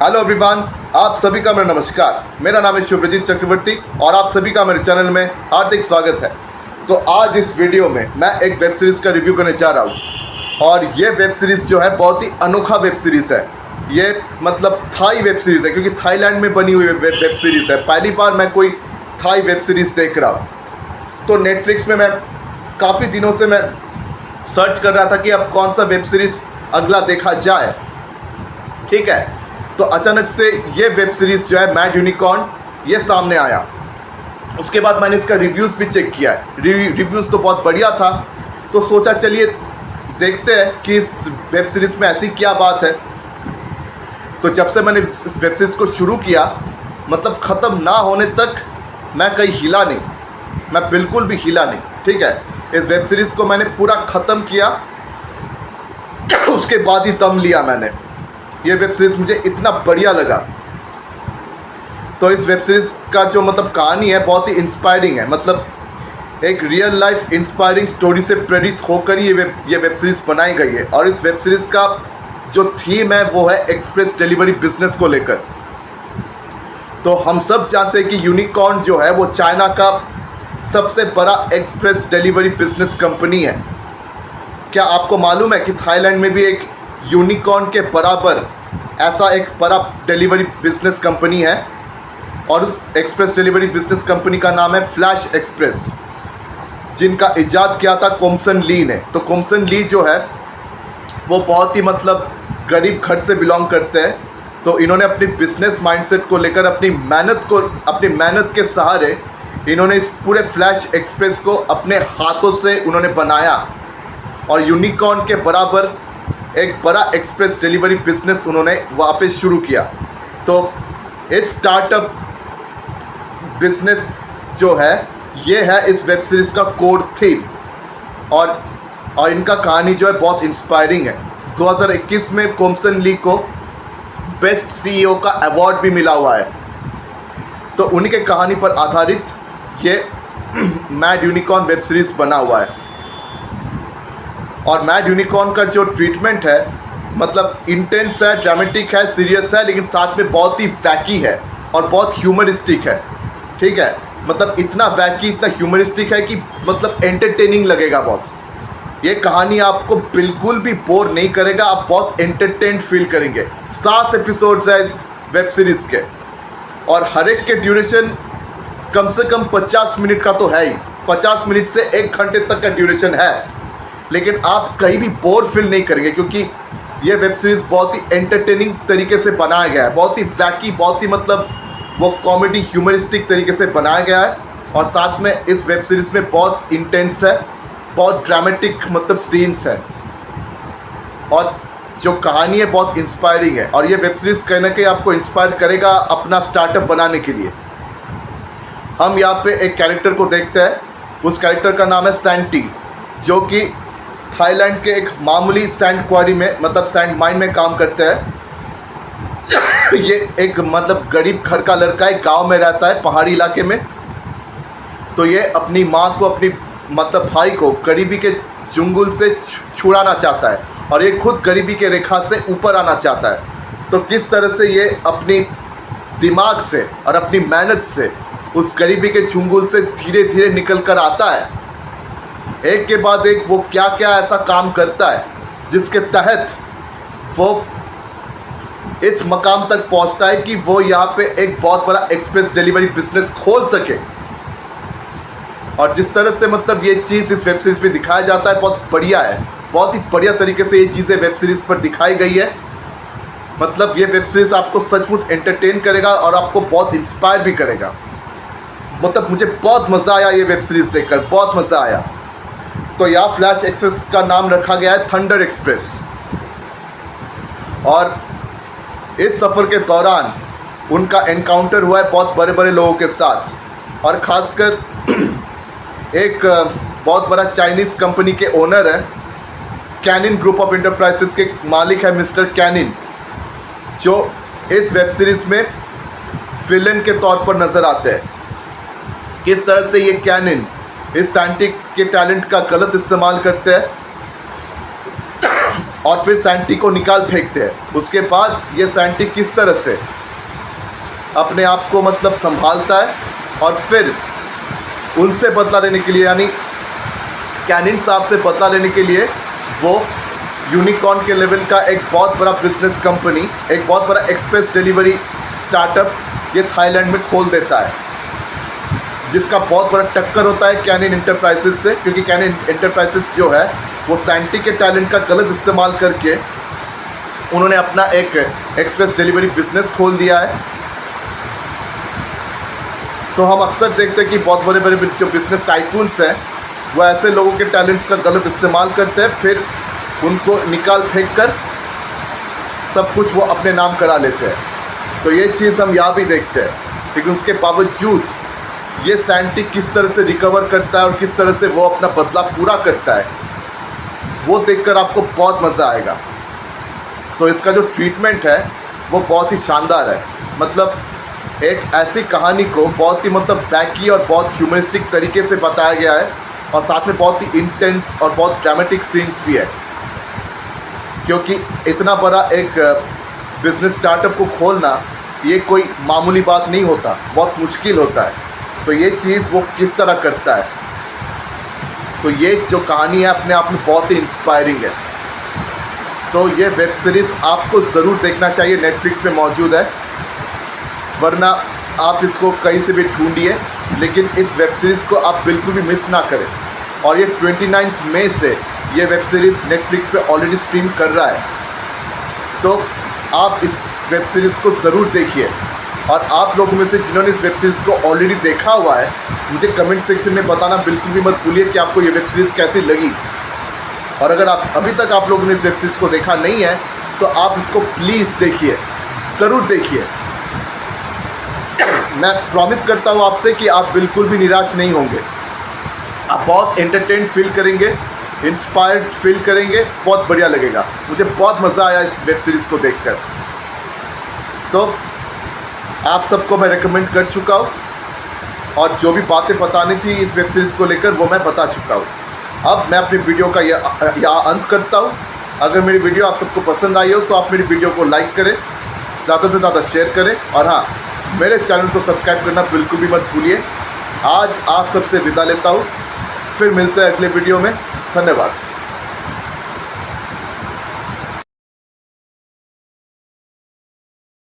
Hello everyone, आप सभी का मेरा नमस्कार। मेरा नाम है शुभजीत चक्रवर्ती और आप सभी का मेरे चैनल में हार्दिक स्वागत है। तो आज इस वीडियो में मैं एक वेब सीरीज़ का रिव्यू करने जा रहा हूँ और ये वेब सीरीज़ जो है बहुत ही अनोखा वेब सीरीज़ है। ये मतलब थाई वेब सीरीज़ है क्योंकि थाईलैंड में बनी हुई वेब सीरीज़ है। पहली बार मैं कोई थाई वेब सीरीज़ देख रहा हूँ। तो नेटफ्लिक्स में मैं काफ़ी दिनों से मैं सर्च कर रहा था कि अब कौन सा वेब सीरीज़ अगला देखा जाए, ठीक है। तो अचानक से ये वेब सीरीज़ जो है मैड यूनिकॉर्न ये सामने आया। उसके बाद मैंने इसका रिव्यूज़ भी चेक किया है। रिव्यूज़ तो बहुत बढ़िया था, तो सोचा चलिए देखते हैं कि इस वेब सीरीज़ में ऐसी क्या बात है। तो जब से मैंने इस वेब सीरीज़ को शुरू किया, मतलब ख़त्म ना होने तक मैं कहीं हिला नहीं, मैं बिल्कुल भी हिला नहीं, ठीक है। इस वेब सीरीज़ को मैंने पूरा ख़त्म किया, उसके बाद ही दम लिया मैंने। ये वेब सीरीज़ मुझे इतना बढ़िया लगा। तो इस वेब सीरीज़ का जो मतलब कहानी है बहुत ही इंस्पायरिंग है। मतलब एक रियल लाइफ इंस्पायरिंग स्टोरी से प्रेरित होकर ये वेब सीरीज़ बनाई गई है। और इस वेब सीरीज़ का जो थीम है वो है एक्सप्रेस डिलीवरी बिजनेस को लेकर। तो हम सब जानते हैं कि यूनिकॉर्न जो है वो चाइना का सबसे बड़ा एक्सप्रेस डिलीवरी बिजनेस कंपनी है। क्या आपको मालूम है कि थाईलैंड में भी एक यूनिकॉर्न के बराबर ऐसा एक बड़ा डिलीवरी बिजनेस कंपनी है और उस एक्सप्रेस डिलीवरी बिजनेस कंपनी का नाम है फ्लैश एक्सप्रेस, जिनका इजाद किया था कोमसन ली ने। तो कोमसन ली जो है वो बहुत ही मतलब गरीब घर से बिलोंग करते हैं। तो इन्होंने अपनी बिजनेस माइंडसेट को लेकर अपनी मेहनत के सहारे इन्होंने इस पूरे फ्लैश एक्सप्रेस को अपने हाथों से उन्होंने बनाया और यूनिकॉर्न के बराबर एक बड़ा एक्सप्रेस डिलीवरी बिजनेस उन्होंने वहाँ पे शुरू किया। तो इस स्टार्टअप बिजनेस जो है ये है इस वेब सीरीज़ का कोर थीम और इनका कहानी जो है बहुत इंस्पायरिंग है। 2021 में कोमसन ली को बेस्ट सीईओ का अवार्ड भी मिला हुआ है। तो उन्हीं के कहानी पर आधारित ये मैड यूनिकॉर्न वेब सीरीज़ बना हुआ है। और मैड यूनिकॉर्न का जो ट्रीटमेंट है मतलब इंटेंस है, ड्रामेटिक है, सीरियस है, लेकिन साथ में बहुत ही वैकी है और बहुत ह्यूमरिस्टिक है, ठीक है। मतलब इतना वैकी, इतना ह्यूमरिस्टिक है कि मतलब एंटरटेनिंग लगेगा बॉस। ये कहानी आपको बिल्कुल भी बोर नहीं करेगा, आप बहुत एंटरटेन्ड फील करेंगे। 7 एपिसोड्स है इस वेब सीरीज़ के और हर एक के ड्यूरेशन कम से कम 50 मिनट का तो है ही। 50 मिनट से 1 घंटे तक का ड्यूरेशन है, लेकिन आप कहीं भी बोर फील नहीं करेंगे क्योंकि ये वेब सीरीज़ बहुत ही एंटरटेनिंग तरीके से बनाया गया है। बहुत ही वैकी, बहुत ही मतलब वो कॉमेडी ह्यूमरिस्टिक तरीके से बनाया गया है। और साथ में इस वेब सीरीज़ में बहुत इंटेंस है, बहुत ड्रामेटिक मतलब सीन्स है और जो कहानी है बहुत इंस्पायरिंग है। और ये वेब सीरीज़ कहीं ना कहीं आपको इंस्पायर करेगा अपना स्टार्टअप बनाने के लिए। हम यहाँ पे एक कैरेक्टर को देखते हैं, उस कैरेक्टर का नाम है सैंटी, जो कि थाईलैंड के एक मामूली सैंड क्वारी में मतलब सैंड माइन में काम करते हैं। ये एक मतलब गरीब घर का लड़का है, गांव में रहता है पहाड़ी इलाके में। तो ये अपनी माँ को, अपनी मतलब भाई को गरीबी के चुंगल से छुड़ाना चाहता है और ये खुद गरीबी के रेखा से ऊपर आना चाहता है। तो किस तरह से ये अपनी दिमाग से और अपनी मेहनत से उस गरीबी के चुंगल से धीरे धीरे निकल कर आता है। एक के बाद एक वो क्या क्या ऐसा काम करता है जिसके तहत वो इस मकाम तक पहुंचता है कि वो यहाँ पे एक बहुत बड़ा एक्सप्रेस डिलीवरी बिजनेस खोल सके। और जिस तरह से मतलब ये चीज़ इस वेब सीरीज़ में दिखाया जाता है बहुत बढ़िया है। बहुत ही बढ़िया तरीके से ये चीज़ें वेब सीरीज़ पर दिखाई गई है। मतलब ये वेब सीरीज़ आपको सचमुच एंटरटेन करेगा और आपको बहुत इंस्पायर भी करेगा। मतलब मुझे बहुत मज़ा आया ये वेब सीरीज़ देखकर, बहुत मज़ा आया। तो यहाँ फ्लैश एक्सप्रेस का नाम रखा गया है थंडर एक्सप्रेस। और इस सफ़र के दौरान उनका एनकाउंटर हुआ है बहुत बड़े बड़े लोगों के साथ और ख़ासकर एक बहुत बड़ा चाइनीज़ कंपनी के ओनर है, कैनिन ग्रुप ऑफ इंटरप्राइजेस के मालिक है मिस्टर कैनिन, जो इस वेब सीरीज़ में विलन के तौर पर नज़र आते हैं। किस तरह से ये कैनिन इस सैंटी के टैलेंट का गलत इस्तेमाल करते हैं और फिर सैंटी को निकाल फेंकते हैं। उसके बाद ये सैंटी किस तरह से अपने आप को मतलब संभालता है और फिर उनसे बदला लेने के लिए, यानी कैनिन साहब से बदला लेने के लिए वो यूनिकॉर्न के लेवल का एक बहुत बड़ा बिजनेस कंपनी, एक बहुत बड़ा एक्सप्रेस डिलीवरी स्टार्टअप ये थाईलैंड में खोल देता है, जिसका बहुत बड़ा टक्कर होता है कैनिन इंटरप्राइजेस से। क्योंकि कैनिन इंटरप्राइजेस जो है वो सैंटी के टैलेंट का गलत इस्तेमाल करके उन्होंने अपना एक एक्सप्रेस डिलीवरी बिजनेस खोल दिया है। तो हम अक्सर देखते हैं कि बहुत बड़े बड़े जो बिजनेस टाइकून्स हैं वो ऐसे लोगों के टैलेंट्स का गलत इस्तेमाल करते हैं, फिर उनको निकाल फेंक कर सब कुछ वो अपने नाम करा लेते हैं। तो ये चीज़ हम यहाँ भी देखते हैं, लेकिन उसके बावजूद ये सैंटी किस तरह से रिकवर करता है और किस तरह से वो अपना बदला पूरा करता है, वो देखकर आपको बहुत मज़ा आएगा। तो इसका जो ट्रीटमेंट है वो बहुत ही शानदार है। मतलब एक ऐसी कहानी को बहुत ही मतलब वैकी और बहुत ह्यूमरिस्टिक तरीके से बताया गया है, और साथ में बहुत ही इंटेंस और बहुत ड्रामेटिक सीन्स भी है। क्योंकि इतना बड़ा एक बिज़नेस स्टार्टअप को खोलना ये कोई मामूली बात नहीं होता, बहुत मुश्किल होता है। तो ये चीज़ वो किस तरह करता है, तो ये जो कहानी है अपने आप में बहुत ही इंस्पायरिंग है। तो ये वेब सीरीज़ आपको ज़रूर देखना चाहिए, नेटफ्लिक्स पे मौजूद है, वरना आप इसको कहीं से भी ढूंढिए, लेकिन इस वेब सीरीज़ को आप बिल्कुल भी मिस ना करें। और ये 29 मई से ये वेब सीरीज़ नेटफ्लिक्स पे ऑलरेडी स्ट्रीम कर रहा है, तो आप इस वेब सीरीज़ को ज़रूर देखिए। और आप लोगों में से जिन्होंने इस वेब सीरीज़ को ऑलरेडी देखा हुआ है, मुझे कमेंट सेक्शन में बताना बिल्कुल भी मत भूलिए कि आपको ये वेब सीरीज़ कैसी लगी। और अगर आप अभी तक आप लोगों ने इस वेब सीरीज़ को देखा नहीं है तो आप इसको प्लीज़ देखिए, ज़रूर देखिए। मैं प्रॉमिस करता हूँ आपसे कि आप बिल्कुल भी निराश नहीं होंगे। आप बहुत एंटरटेन फील करेंगे, इंस्पायर्ड फील करेंगे, बहुत बढ़िया लगेगा। मुझे बहुत मज़ा आया इस वेब सीरीज़ को देखकर। तो आप सबको मैं रेकमेंड कर चुका हूँ, और जो भी बातें बतानी थी इस वेब सीरीज़ को लेकर वो मैं बता चुका हूँ। अब मैं अपनी वीडियो का यहाँ अंत करता हूँ। अगर मेरी वीडियो आप सबको पसंद आई हो तो आप मेरी वीडियो को लाइक करें, ज़्यादा से ज़्यादा शेयर करें, और हाँ, मेरे चैनल को सब्सक्राइब करना बिल्कुल भी मत भूलिए। आज आप सबसे विदा लेता हूँ, फिर मिलते हैं अगले वीडियो में। धन्यवाद।